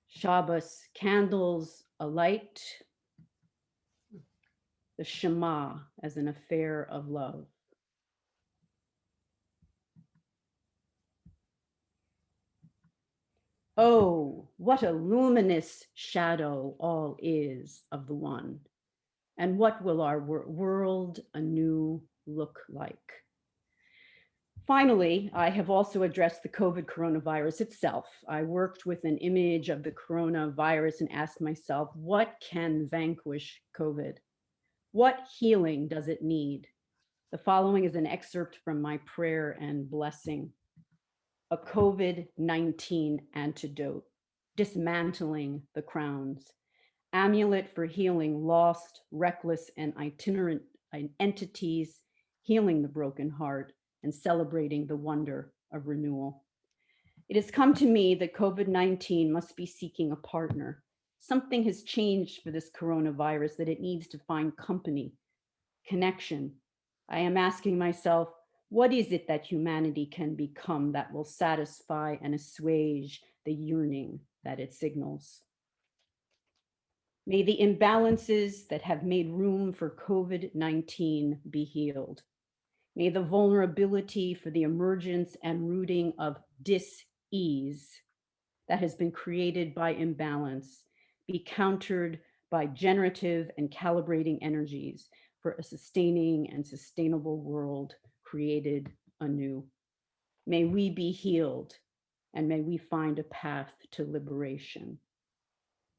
Shabbos candles alight, the Shema as an affair of love. Oh, what a luminous shadow all is of the one. And what will our world anew look like? Finally, I have also addressed the COVID coronavirus itself. I worked with an image of the coronavirus and asked myself, what can vanquish COVID? What healing does it need? The following is an excerpt from my prayer and blessing. A COVID-19 antidote, dismantling the crowns, amulet for healing lost, reckless, and itinerant entities, healing the broken heart, and celebrating the wonder of renewal. It has come to me that COVID-19 must be seeking a partner. Something has changed for this coronavirus that it needs to find company, connection. I am asking myself, what is it that humanity can become that will satisfy and assuage the yearning that it signals? May the imbalances that have made room for COVID-19 be healed. May the vulnerability for the emergence and rooting of dis-ease that has been created by imbalance be countered by generative and calibrating energies for a sustaining and sustainable world created anew. May we be healed and may we find a path to liberation.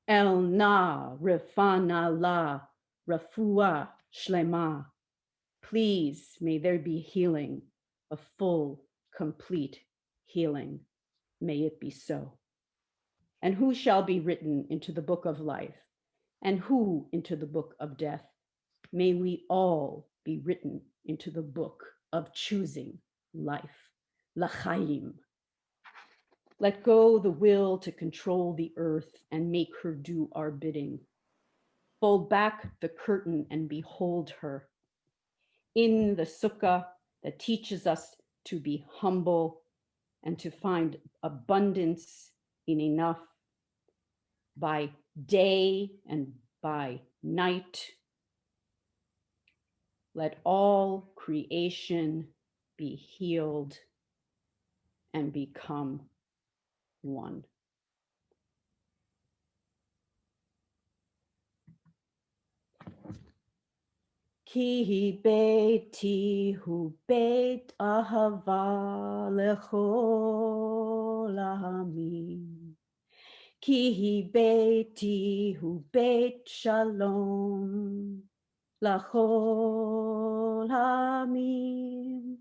El na refana la rafua shlema. Please, may there be healing, a full, complete healing. May it be so. And who shall be written into the book of life? And who into the book of death? May we all be written into the book of choosing life. L'chaim. Let go the will to control the earth and make her do our bidding. Fold back the curtain and behold her. In the sukkah that teaches us to be humble and to find abundance in enough by day and by night. Let all creation be healed and become one. Ki beiti hu beit ahava lechol ha'amim. Ki beiti hu beit shalom lachol ha'amim.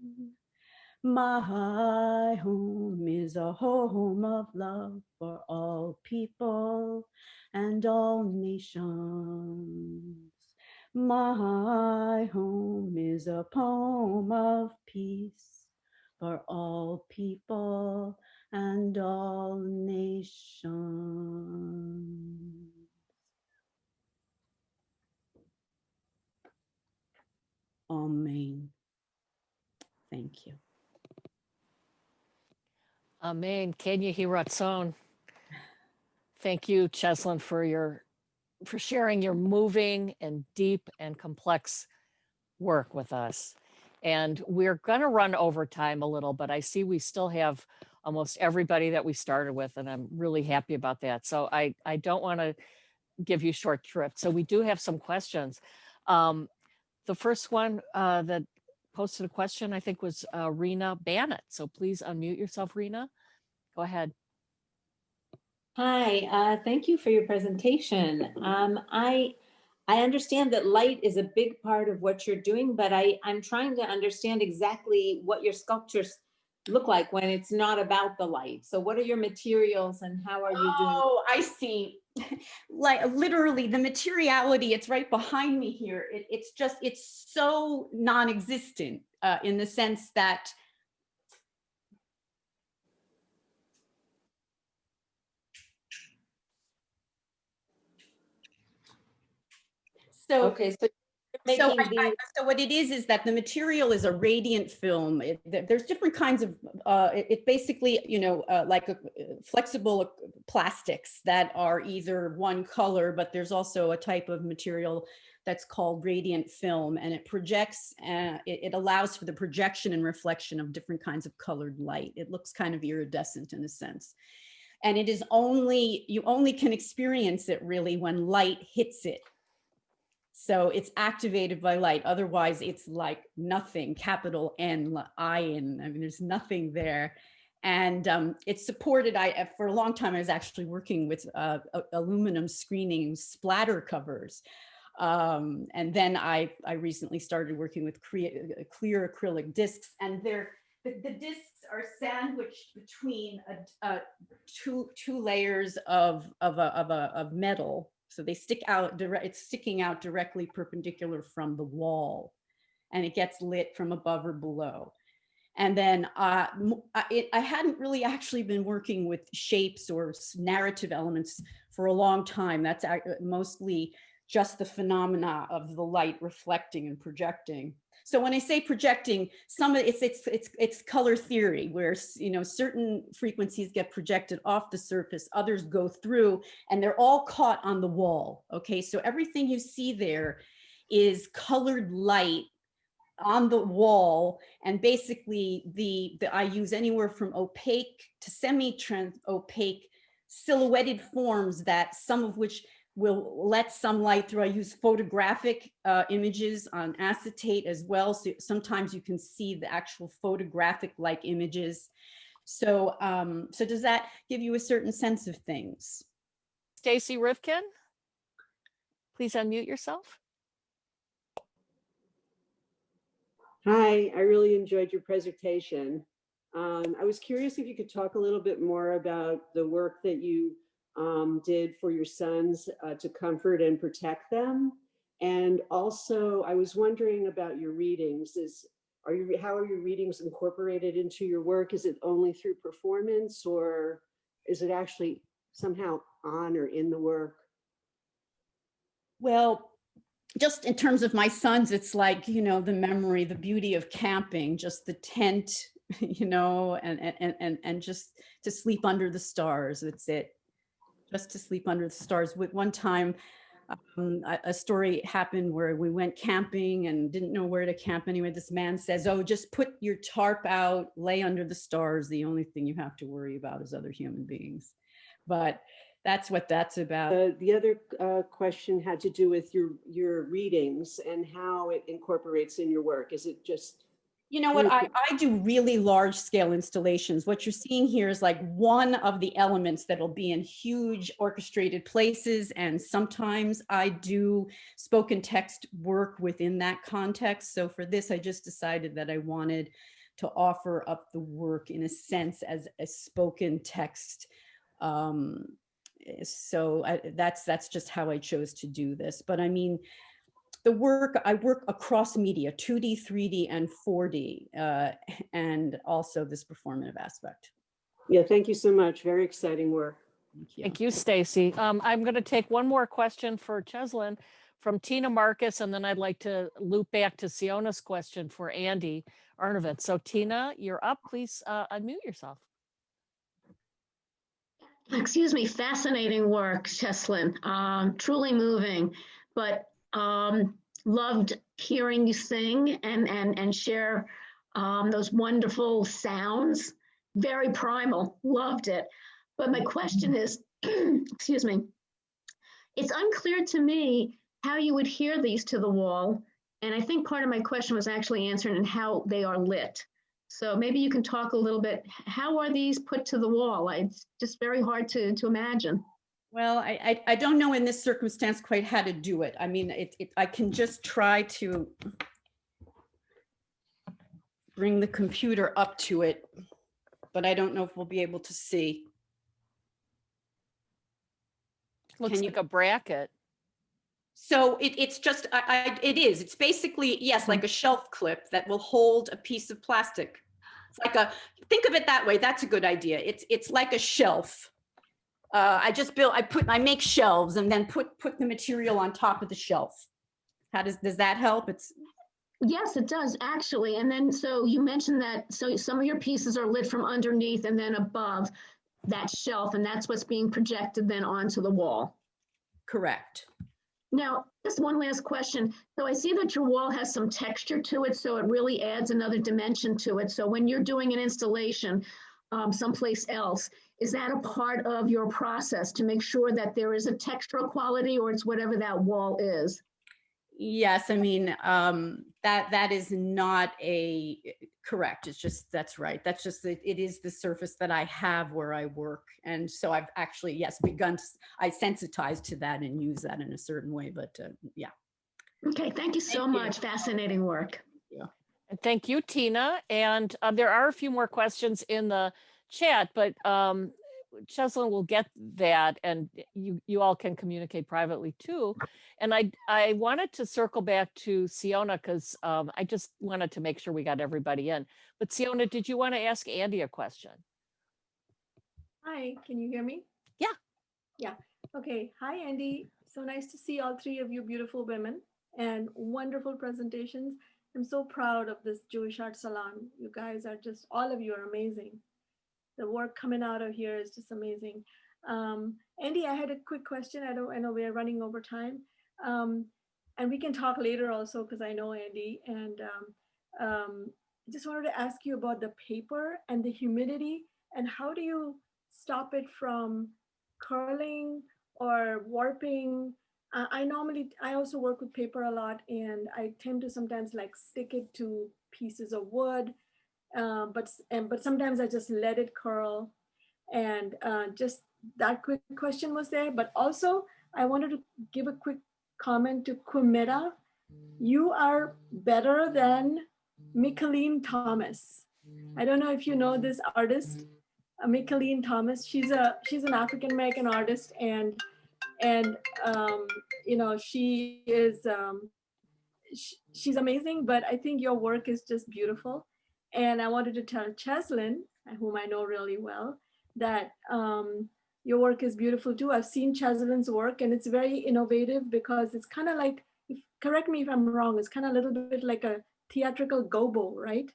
My home is a home of love for all people and all nations. My home is a poem of peace for all people and all nations. Amen. Thank you. Amen. Kenya Hiratzon. Thank you, Cheselyn, for sharing your moving and deep and complex work with us. And we're going to run over time a little, but I see we still have almost everybody that we started with, and I'm really happy about that. So I don't want to give you short shrift. So we do have some questions. The first one that posted a question, I think, was Rena Bannett. So please unmute yourself, Rena. Go ahead. Hi, thank you for your presentation. I understand that light is a big part of what you're doing, but I'm trying to understand exactly what your sculptures look like when it's not about the light. So what are your materials and how are you doing? Oh, I see. Like literally the materiality, it's right behind me here. It's so non-existent in the sense that okay, so so what it is that the material is a radiant film. There's different kinds of, it basically, like flexible plastics that are either one color, but there's also a type of material that's called radiant film, and it projects, it allows for the projection and reflection of different kinds of colored light. It looks kind of iridescent in a sense. And it is you only can experience it really when light hits it. So it's activated by light. Otherwise, it's like nothing, capital N-I-N. I mean, there's nothing there. And it's supported, for a long time, I was actually working with aluminum screening splatter covers. And then I recently started working with clear acrylic discs. And the discs are sandwiched between two layers of metal. So they stick out, it's sticking out directly perpendicular from the wall, and it gets lit from above or below. And then I hadn't really actually been working with shapes or narrative elements for a long time. That's mostly just the phenomena of the light reflecting and projecting. So when I say projecting, some of it's color theory, where certain frequencies get projected off the surface, others go through, and they're all caught on the wall. Okay, so everything you see there is colored light on the wall, and basically I use anywhere from opaque to semi-opaque silhouetted forms, that some of which will let some light through. I use photographic images on acetate as well, so sometimes you can see the actual photographic like images. So so does that give you a certain sense of things? Stacy Rifkin, please unmute yourself. Hi, I really enjoyed your presentation. I was curious if you could talk a little bit more about the work that you did for your sons to comfort and protect them. And also, I was wondering about your readings. How are your readings incorporated into your work? Is it only through performance, or is it actually somehow on or in the work? Well, just in terms of my sons, it's like, the memory, the beauty of camping, just the tent, and just to sleep under the stars. That's it. Just to sleep under the stars. With one time, a story happened where we went camping and didn't know where to camp anyway. This man says, "Oh, just put your tarp out, lay under the stars. The only thing you have to worry about is other human beings." But that's what that's about. The other question had to do with your readings and how it incorporates in your work. Is it just... You know what, I do really large scale installations. What you're seeing here is like one of the elements that'll be in huge orchestrated places. And sometimes I do spoken text work within that context. So for this, I just decided that I wanted to offer up the work in a sense as a spoken text. So that's just how I chose to do this. But I mean, I work across media, 2D, 3D, and 4D, and also this performative aspect. Yeah, thank you so much. Very exciting work. Thank you, Stacy. I'm going to take one more question for Cheselyn from Tina Marcus, and then I'd like to loop back to Siona's question for Andi Arnovitz. So Tina, you're up. Please unmute yourself. Excuse me, fascinating work, Cheselyn. Truly moving, but loved hearing you sing and share those wonderful sounds. Very primal, loved it. But my question is, excuse me, it's unclear to me how you would hear these to the wall. And I think part of my question was actually answered in how they are lit. So maybe you can talk a little bit, how are these put to the wall? It's just very hard to imagine. Well, I don't know in this circumstance quite how to do it. I mean, I can just try to bring the computer up to it, but I don't know if we'll be able to see. Looks like a bracket. So it's just, it's basically, yes, like a shelf clip that will hold a piece of plastic. It's like think of it that way. That's a good idea. It's like a shelf. I make shelves and then put the material on top of the shelf. Does that help? Yes, it does actually. And then, so you mentioned that, so some of your pieces are lit from underneath and then above that shelf, and that's what's being projected then onto the wall. Correct. Now, just one last question. So I see that your wall has some texture to it, so it really adds another dimension to it. So when you're doing an installation someplace else, is that a part of your process to make sure that there is a textural quality, or it's whatever that wall is? Yes, I mean, that is not correct. It's just, that's right. That's just, it is the surface that I have where I work. And so I've actually, yes, I sensitized to that and use that in a certain way, but yeah. Okay, thank you so much. Fascinating work. Yeah. And thank you, Tina. And there are a few more questions in the chat, but Cheselyn will get that, and you all can communicate privately too. And I wanted to circle back to Siona because I just wanted to make sure we got everybody in. But Siona, did you want to ask Andi a question? Hi, can you hear me? Yeah. Yeah. Okay, hi Andy. So nice to see all three of you beautiful women and wonderful presentations. I'm so proud of this Jewish Art Salon. You guys are just, all of you are amazing. The work coming out of here is just amazing. Andy, I had a quick question. I know we're running over time. And we can talk later also because I know Andy. And I just wanted to ask you about the paper and the humidity and how do you stop it from curling or warping? I also work with paper a lot and I tend to sometimes like stick it to pieces of wood, but sometimes I just let it curl. And just that quick question was there. But also I wanted to give a quick comment to Quimetta. You are better than Micheline Thomas. I don't know if you know this artist, Micheline Thomas. She's an African American artist, and you know, she is she's amazing. But I think your work is just beautiful. And I wanted to tell Cheselyn, whom I know really well, that your work is beautiful too. I've seen Cheselyn's work, and it's very innovative because it's kind of like, correct me if I'm wrong, it's kind of a little bit like a theatrical gobo, right?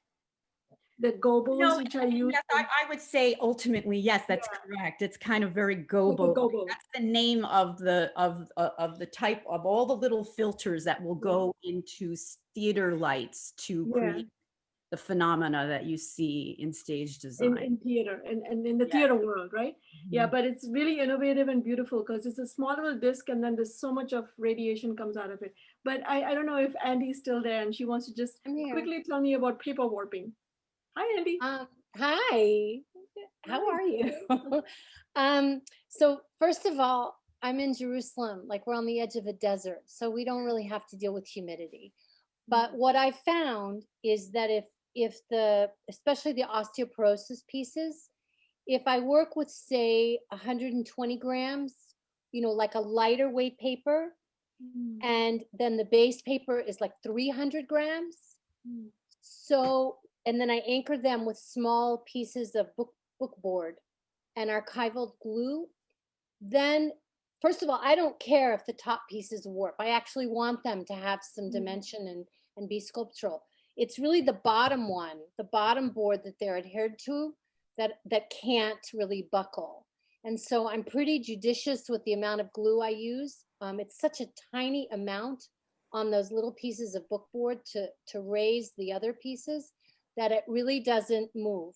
The gobos, No, which I use. yes, I would say ultimately, yes, that's correct. It's kind of very gobo. That's the name of the type of all the little filters that will go into theater lights to create the phenomena that you see in stage design. In theater and in the theater world, right? Yeah, but it's really innovative and beautiful because it's a small little disc and then there's so much of radiation comes out of it. But I don't know if Andy's still there and she wants to just quickly tell me about paper warping. Hi, Andy. Hi, how are you? So first of all, I'm in Jerusalem, like we're on the edge of a desert, so we don't really have to deal with humidity. But what I found is that if especially the osteoporosis pieces, if I work with say 120 grams, you know, like a lighter weight paper, and then the base paper is like 300 grams. So, and then I anchor them with small pieces of bookboard and archival glue. Then, first of all, I don't care if the top pieces warp. I actually want them to have some dimension and be sculptural. It's really the bottom one, the bottom board that they're adhered to that can't really buckle. And so I'm pretty judicious with the amount of glue I use. It's such a tiny amount on those little pieces of bookboard to raise the other pieces that it really doesn't move.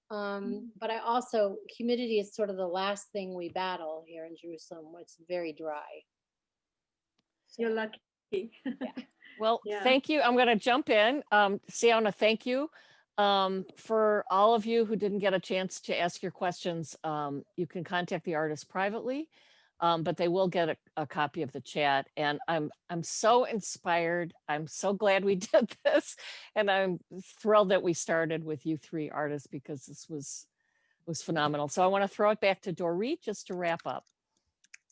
But I also, humidity is sort of the last thing we battle here in Jerusalem, where it's very dry. You're lucky. Well, thank you. I'm going to jump in. Siona, thank you. For all of you who didn't get a chance to ask your questions, you can contact the artist privately, but they will get a copy of the chat. And I'm so inspired. I'm so glad we did this. And I'm thrilled that we started with you three artists because this was phenomenal. So I want to throw it back to Dorit just to wrap up.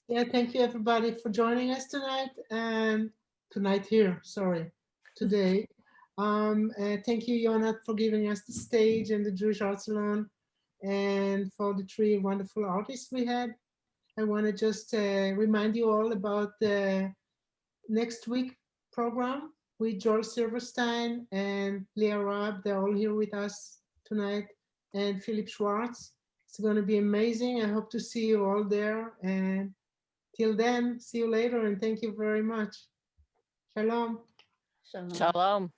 Yeah, thank you everybody for joining us tonight. Today. Thank you, Yonat, for giving us the stage and the Jewish Art Salon, and for the three wonderful artists we had. I want to just remind you all about the next week program with George Silverstein and Leah Raab. They're all here with us tonight, and Philip Schwartz. It's going to be amazing. I hope to see you all there. And till then, see you later, and thank you very much. Shalom. Shalom.